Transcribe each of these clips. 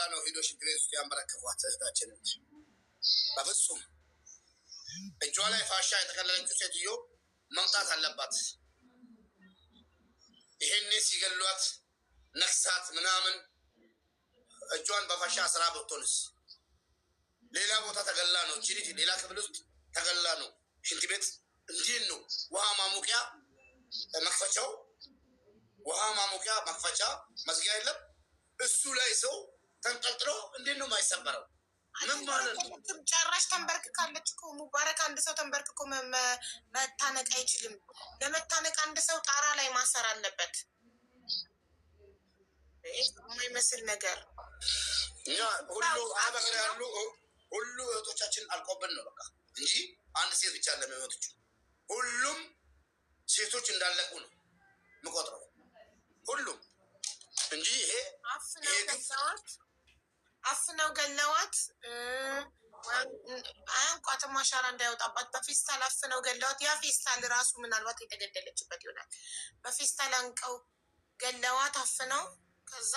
ነው ሄዶ ሽንት ቤት ውስጥ ያንበረከኳት እህታችንን። በፍጹም እጇ ላይ ፋሻ የተከለለችው ሴትዮ መምጣት አለባት። ይሄኔ ሲገሏት ነክሳት ምናምን እጇን በፋሻ ስራ በቶንስ ሌላ ቦታ ተገላ ነው ቺሪቲ ሌላ ክፍል ውስጥ ተገላ ነው። ሽንት ቤት እንዴት ነው ውሃ ማሞቂያ መክፈቻው ውሃ ማሞቂያ መክፈቻ መዝጊያ የለም። እሱ ላይ ሰው ተንጠልጥሎ እንዴት ነው የማይሰበረው? ምን ማለት ነው? ጨራሽ ተንበርክካለች እኮ ሙባረክ። አንድ ሰው ተንበርክኮ መታነቅ አይችልም። ለመታነቅ አንድ ሰው ጣራ ላይ ማሰር አለበት። የማይመስል ነገር ሁሉ አበቅር ያሉ ሁሉ እህቶቻችን አልቆብን ነው በቃ እንጂ አንድ ሴት ብቻ ለሚሞትች ሁሉም ሴቶች እንዳለቁ ነው ምቆጥረው ሁሉም እንጂ ይሄ አፍነው ገለዋት አያንቋትም። አሻራ እንዳይወጣባት በፌስታል አፍነው ገለዋት። ያ ፌስታል ራሱ ምናልባት የተገደለችበት ይሆናል። በፌስታል አንቀው ገለዋት አፍነው፣ ከዛ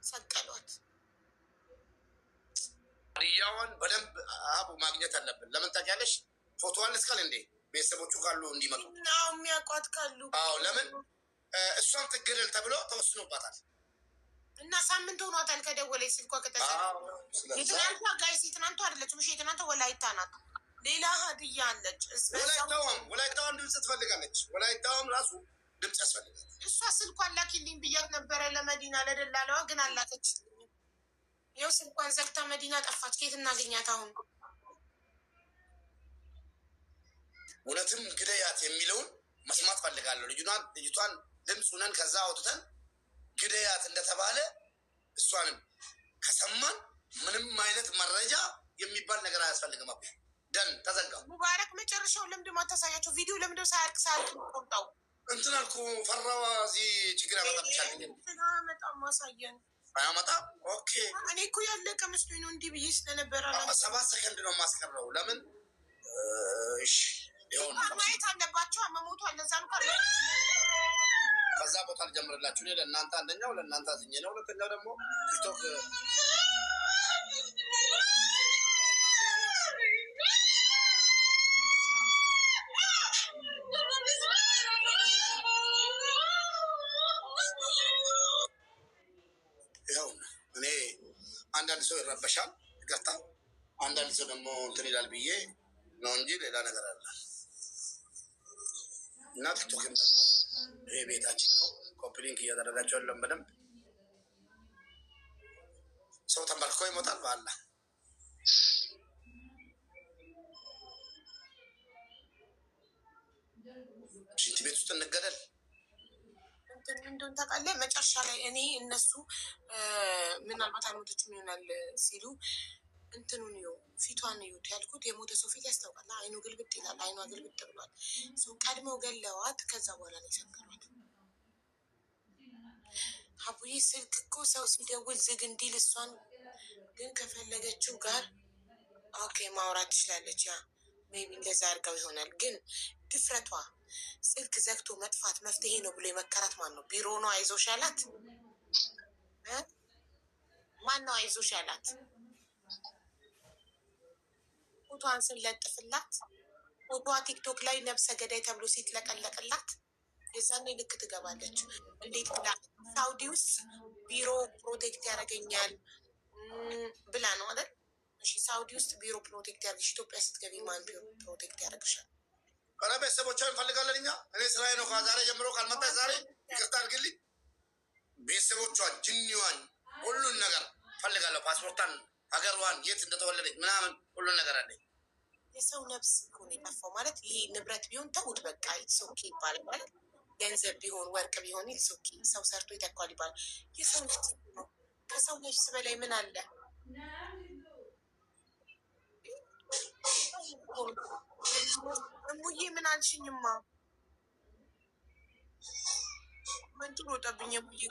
ሰቀሏት። ሪያዋን በደንብ አቡ ማግኘት አለብን። ለምን ታውቂያለሽ? ፎቶዋን እስካል እንዴ ቤተሰቦቹ ካሉ እንዲመጡ የሚያውቋት ካሉ ለምን እሷን ትገደል ተብሎ ተወስኖባታል። እና ሳምንት ሆኗታል ከደወለች ስልኳ ከተሰ የትናንቷ ጋይስ የትናንቷ አይደለችም። እሺ የትናንቷ ወላይታ ናት። ሌላ ሀዲያ አለች። ወላይታዋን ድምፅ ትፈልጋለች። ወላይታዋም ራሱ ድምፅ ያስፈልጋል። እሷ ስልኳን ላኪልኝ ብያት ነበረ ለመዲና ለደላለዋ ግን አላከችልኝም። ይኸው ስልኳን ዘግታ መዲና ጠፋች። ከየት እናገኛት አሁን? እውነትም ግደያት የሚለውን መስማት ፈልጋለሁ። ልጅቷን ድምፅ ሁነን ከዛ አውጥተን ግደያት እንደተባለ እሷንም ከሰማን ምንም አይነት መረጃ የሚባል ነገር አያስፈልግም። አቡ ደን ተዘጋ። ሙባረክ መጨረሻውን ለምንድን ማታሳያቸው? ቪዲዮ ለምንድን ሳያልቅ ቆርጠው እንትን አልኩ። ፈራዋ እዚህ ችግር ያመጣብሻል። በጣም ማሳየን አያመጣ። ኦኬ እኔ እኮ ያለቀ መስሎኝ ነው እንዲህ ብዬ ስለነበረ 7 ሰከንድ ነው የማስቀረው። ለምን ማየት አለባቸው። መሞቱ አለዛ ነው። ከዛ ቦታ ልጀምርላችሁ። እኔ ለእናንተ አንደኛው ለእናንተ አዝኜ ነው። ሁለተኛው ደግሞ ቲክቶክ ይኸው እኔ አንዳንድ ሰው ይረበሻል ይቀርታ፣ አንዳንድ ሰው ደግሞ እንትን ይላል ብዬ ነው እንጂ ሌላ ነገር አለ እና ቲክቶክም ደግሞ ይሄ ቤታችን ነው። ኮፒሊንክ እያደረጋቸው ያለን በደንብ ሰው ተንበርክኮ ይሞታል። በአላ ሽንት ቤት ውስጥ እንገደል እንደሆን ታውቃለህ። መጨረሻ ላይ እኔ እነሱ ምናልባት አልሞቶችም ይሆናል ሲሉ እንትኑን ይኸው ፊቷን ይሁት ያልኩት የሞተ ሰው ፊት ያስታውቃል። አይኑ ግልብጥ ይላል። አይኗ ግልብጥ ብሏል። ቀድመው ገለዋት። ከዛ በኋላ ነው የሰቀሏት። አቡዬ ስልክ እኮ ሰው ሲደውል ዝግ እንዲል እሷን ግን ከፈለገችው ጋር ኦኬ ማውራት ትችላለች። ያ ሜቢ እንደዛ አድርገው ይሆናል። ግን ድፍረቷ ስልክ ዘግቶ መጥፋት መፍትሄ ነው ብሎ የመከራት ማን ነው? ቢሮ ነው አይዞሽ ያላት? ማን ነው አይዞሽ ያላት? ፎቶዋን ስንለጥፍላት ፎቶዋ ቲክቶክ ላይ ነብሰ ገዳይ ተብሎ ሲትለቀለቅላት የዛኔ ልክ ትገባለች። እንዴት ብላ ሳውዲ ውስጥ ቢሮ ፕሮቴክት ያደርገኛል ብላ ነው አይደል? እሺ ሳውዲ ውስጥ ቢሮ ፕሮቴክት ያደርግሽ፣ ኢትዮጵያ ስትገቢ ማን ቢሮ ፕሮቴክት ያደርግሻል? ከነ ቤተሰቦቿን እንፈልጋለን እኛ። እኔ ስራዬ ነው። ከዛሬ ጀምሮ ካልመጣ ዛሬ ይቅርታ አድርግልኝ። ቤተሰቦቿን፣ ጅኒዋን፣ ሁሉን ነገር ፈልጋለሁ። ፓስፖርቷን፣ ሀገሯን፣ የት እንደተወለደች ምናምን ሁሉን ነገር አለኝ። የሰው ነፍስ ሆነ የጠፋው ማለት ይሄ ንብረት ቢሆን ተውት በቃ ኢትሶኬ ይባላል ማለት ገንዘብ ቢሆን ወርቅ ቢሆን ኢትሶኬ ሰው ሰርቶ ይተኳል ይባላል። የሰው ነፍስ ነው። ከሰው ነፍስ በላይ ምን አለ? እሙዬ ምን አልሽኝማ? መንቱ ወጣብኝ። እሙዬ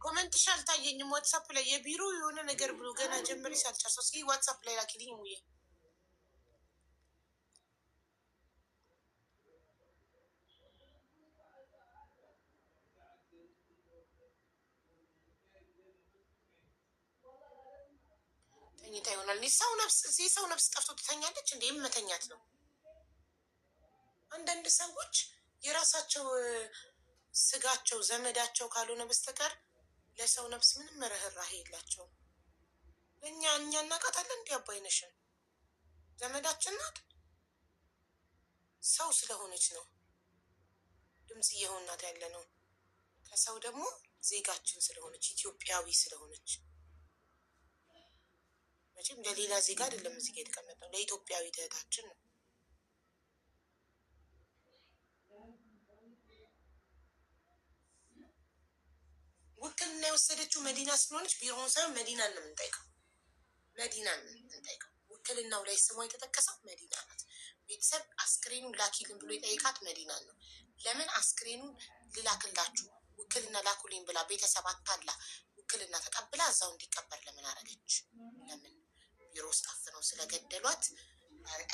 ኮመንትሽ አልታየኝም። ዋትሳፕ ላይ የቢሮ የሆነ ነገር ብሎ ገና ጀምሪ ሳልጨርሰው እስኪ ዋትሳፕ ላይ ላኪልኝ እሙዬ። ይሆናል። ሰው ነፍስ ጠፍቶ ትተኛለች እንዴ? መተኛት ነው። አንዳንድ ሰዎች የራሳቸው ስጋቸው ዘመዳቸው ካልሆነ በስተቀር ለሰው ነፍስ ምንም ርህራሄ የላቸውም። እኛ እናውቃታለን እንዲ አባይነሽን ዘመዳችን ናት። ሰው ስለሆነች ነው ድምፅ እየሆናት ያለ ነው። ከሰው ደግሞ ዜጋችን ስለሆነች ኢትዮጵያዊ ስለሆነች መቼም ለሌላ ዜጋ አይደለም እዚህ ጋር የተቀመጠው ለኢትዮጵያዊ እህታችን ነው። ውክልና የወሰደችው መዲና ስለሆነች ቢሮውን ሳይሆን መዲናን ነው የምንጠይቀው። ውክልናው ላይ ስሟ የተጠቀሰው መዲና ናት። ቤተሰብ አስክሬኑን ላኪልን ብሎ የጠይቃት መዲና ነው። ለምን አስክሬኑን ልላክላችሁ ውክልና ላኩልኝ ብላ ቤተሰብ አታላ ውክልና ተቀብላ እዛው እንዲቀበር ለምን አረገች? ለምን ቢሮ ውስጥ አፍነው ስለገደሏት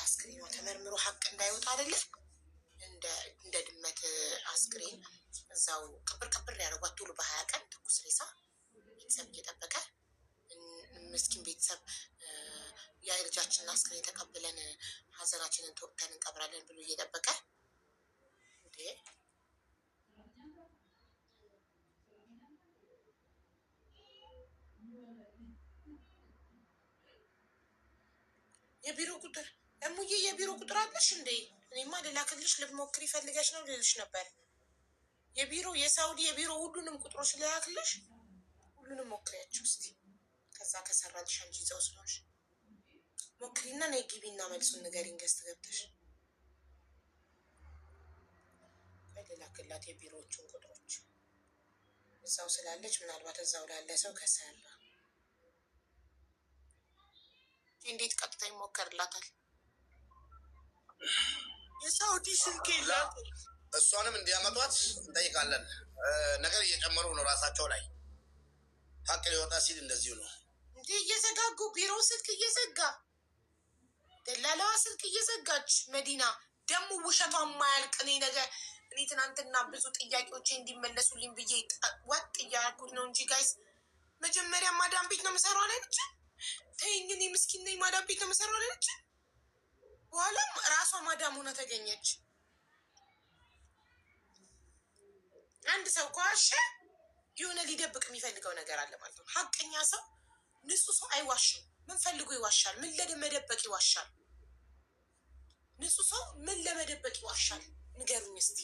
አስክሬኗ ተመርምሮ ሀቅ እንዳይወጣ አይደለ? እንደ ድመት አስክሬን እዛው ቅብር ያደረጓት ቶሎ በ20 ቀን ትኩስ ሬሳ ቤተሰብ እየጠበቀ ምስኪን ቤተሰብ የልጃችንን አስክሬን ተቀብለን ሀዘናችንን ተወጥተን እንቀብራለን ብሎ እየጠበቀ የቢሮ ቁጥር እሙዬ የቢሮ ቁጥር አለሽ እንዴ? እኔማ ልላክልሽ ልትሞክሪ ፈልገሽ ነው ልልሽ ነበር። የቢሮ የሳውዲ የቢሮ ሁሉንም ቁጥሮች ልላክልሽ፣ ሁሉንም ሞክሪያቸው እስቲ። ከዛ ከሰራልሽ አንቺ ይዘው ስለሆንሽ ሞክሪና ነይ ግቢና መልሱን ንገሪኝ። ገዝት ገብተሽ ልላክላት የቢሮዎቹን ቁጥሮች እዛው ስላለች ምናልባት እዛው ላለ ሰው ከሰራ እንዴት ቀጥታ ይሞከርላታል? የሳውዲ ስልክ የላት። እሷንም እንዲያመጧት እንጠይቃለን። ነገር እየጨመሩ ነው ራሳቸው ላይ ሀቅ ሊወጣ ሲል እንደዚሁ ነው እንዴ እየዘጋጉ ቢሮ ስልክ እየዘጋ ደላላዋ ስልክ እየዘጋች መዲና ደግሞ ውሸቷ ማያልቅ እኔ ትናንትና ብዙ ጥያቄዎች እንዲመለሱልኝ ብዬ ወጥ እያልኩት ነው እንጂ ጋይስ መጀመሪያ ማዳም ቤት ነው የምሰራው አለች። ተይኝ እኔ ምስኪን ነኝ ማዳም ቤት ነው የምሰራው አለች። በኋላም ራሷ ማዳም ሆና ተገኘች። አንድ ሰው ከዋሸ የሆነ ሊደብቅ የሚፈልገው ነገር አለ ማለት ነው። ሀቀኛ ሰው ንጹህ ሰው አይዋሽም። ምን ፈልጎ ይዋሻል? ምን ለመደበቅ ይዋሻል? ንጹህ ሰው ምን ለመደበቅ ይዋሻል? ንገሩኝ እስቲ።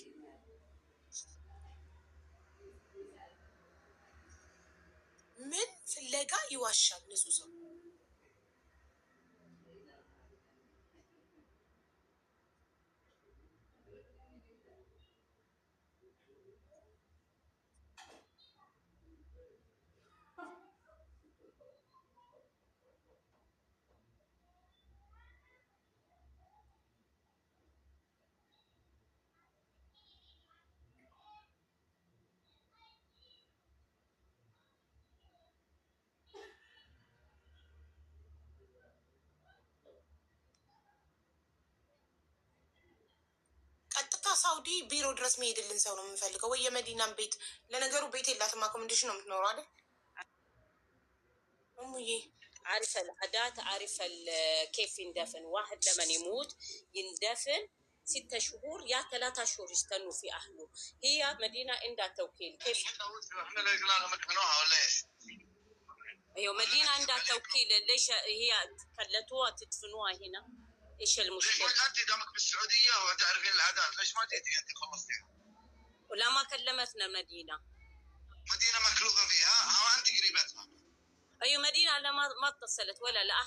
ምን ፍለጋ ይዋሻል ንጹህ ሰው? ሳውዲ ቢሮ ድረስ መሄድልን ሰው ነው የምንፈልገው፣ ወይ የመዲናን ቤት። ለነገሩ ቤት የላትም አኮሞዴሽን ነው የምትኖረው አይደል? እሙዬ عارف العادات، عارف كيف يندفن واحد لما يموت يندفن 6 شهور يا 3 شهور يستنوا في أهله. هي مدينة عندها توكيل. كيف احنا لقيناها مدفنوها ولا ايش؟ ايوه مدينة عندها توكيل، ليش هي خلتوها تدفنوها هنا؟ ايش المشكلة؟ ليش ما انت دامك بالسعودية وتعرفين العادات، ليش ما تيجي انت خلصتيها؟ ولا ما كلمتنا مدينة مكلوفة فيها، انت قريبتها. ايوه مدينة ما اتصلت ولا لا.